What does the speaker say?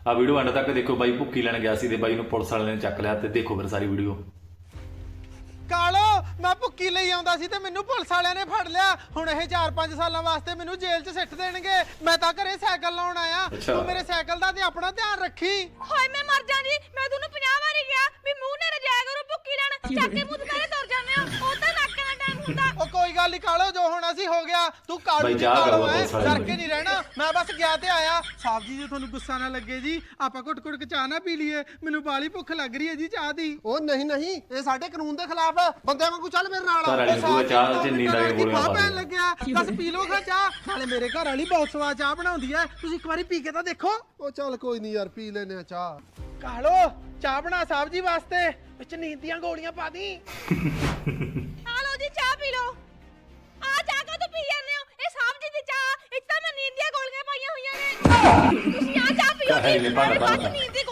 ਆ video and ਤੱਕ ਦੇਖੋ ਬਾਈ ਭੁੱਕੀ ਲੈਣ ਗਿਆ ਸੀ ਤੇ ਬਾਈ ਨੂੰ ਪੁਲਿਸ ਵਾਲਿਆਂ ਨੇ ਚੱਕ ਲਿਆ ਤੇ ਦੇਖੋ ਫਿਰ ਸਾਰੀ ਵੀਡੀਓ। ਕਾਲੋ ਮੈਂ ਭੁੱਕੀ ਲਈ ਆਉਂਦਾ ਸੀ ਤੇ ਮੈਨੂੰ ਪੁਲਿਸ ਵਾਲਿਆਂ ਨੇ ਫੜ ਲਿਆ। ਹੁਣ ਇਹ 4-5 ਸਾਲਾਂ ਵਾਸਤੇ ਮੈਨੂੰ ਜੇਲ੍ਹ 'ਚ ਸਿੱਟ ਦੇਣਗੇ। ਮੈਂ ਤਾਂ ਘਰੇ ਸਾਈਕਲ ਲਾਉਣ ਆਇਆ। ਤੂੰ ਮੇਰੇ ਸਾਈਕਲ ਦਾ ਤੇ ਆਪਣਾ ਧਿਆਨ ਰੱਖੀ। ਹੋਏ ਮੈਂ ਮਰ ਜਾਂ ਜੀ, ਮੈਂ ਤੁਹਾਨੂੰ 50 ਵਾਰੀ ਕਿਹਾ ਵੀ ਮੂੰਹ ਨੇ ਰਜਾਇਆ ਕਰੋ ਭੁੱਕੀ ਲੈਣ। ਚੱਕ ਕੇ ਮੂੰਹ ਤੇ ਤੁਰ ਜਾਂਦੇ ਹੋ, ਉਹ ਤਾਂ ਨੱਕ ਨਾਲ ਟਾਈਮ ਹੁੰਦਾ। ਉਹ ਕੋਈ ਗੱਲ ਨਹੀਂ ਕਾਲੋ, ਜੋ ਹੋਣਾ ਸੀ ਹੋ ਗਿਆ। ਤੂੰ ਕਾਲੂ ਬਾਈ ਦੀ ਚਾਹ ਕਾਲੋ ਕਰੋ ਐ, ਪੁਲਿਸ ਵਾਲਿਆਂ ਡਰ ਕੇ ਨਹੀਂ ਰਹਿਣਾ। ਮੈਂ ਬਸ ਗਿਆ ਤੇ ਆਇਆ। ਸਾਹਿਬ ਜੀ ਜੇ ਤੁਹਾਨੂੰ ਗੁੱਸਾ ਨਾ ਲੱਗੇ ਜੀ, ਆਪਾਂ ਘੁੱਟ-ਘੁੱਟ ਕੇ ਚਾਹ ਨਾ ਪੀ ਲਈਏ। ਮੈਨੂੰ ਬਾਲੀ ਭੁੱਖ ਲੱਗ ਰਹੀ ਹੈ ਜੀ ਚਾਹ ਦੀ। ਉਹ ਨਹੀਂ ਇਹ ਸਾਡੇ ਕਾਨੂੰਨ ਦੇ ਖਿਲਾਫ ਹੈ। ਬੰਦੇ ਵਾਂਗੂ ਚੱਲ ਮੇਰੇ ਨਾਲ। ਘਰ ਵਾਲੀ ਨੂੰ ਚਾਹ ਚ ਨੀਂਦ ਆ ਗੋਲੀਆਂ ਪਾ ਪੈਣ ਦੇ। ਲੱਗਿਆ। ਬਸ ਪੀ ਲਓ ਖਾ ਚਾਹ। ਨਾਲੇ ਮੇਰੇ ਘਰ ਵਾਲੀ ਬਹੁਤ ਸਵਾਦ ਚਾਹ ਬਣਾਉਂਦੀ ਐ, ਤੁਸੀਂ ਇੱਕ ਵਾਰੀ ਪੀ ਕੇ ਤਾਂ ਦੇਖੋ। ਉਹ ਚੱਲ ਕੋਈ ਨਹੀਂ ਯਾਰ, ਪੀ ਲੈਨੇ ਆ ਚਾਹ। ਕਾਲੋ ਚਾਹ ਬਣਾ ਸਾਹਿਬ ਜੀ ਵਾਸਤੇ, ਵਿੱਚ ਨੀਂਦ ਦੀਆਂ ਗੋਲੀਆਂ ਪਾ ਦੀ। ਆ ਲਓ ਜੀ ਚਾਹ ਪੀ ਲਓ। ਆ ਚਾਹ ਕਾ ਪੀ ਜਾਂਦੇ ਹੋ? ਇਹ ਸਾਹਿਬ ਜੀ ਦੀ ਚਾਹ, ਇਹ 'ਚ ਤਾਂ ਮੈਂ ਨੀਂਦ ਦੀਆਂ ਗੋਲੀਆਂ ਪਾਈਆਂ ਹੋਈਆਂ ਨੇ। ਤੁਸੀਂ ਆ ਚਾਹ ਪੀਓ ਜੀ, ਭਾਂਡਾ ਬਾਅਦ 'ਚ ਨੀਂਦ ਦੀ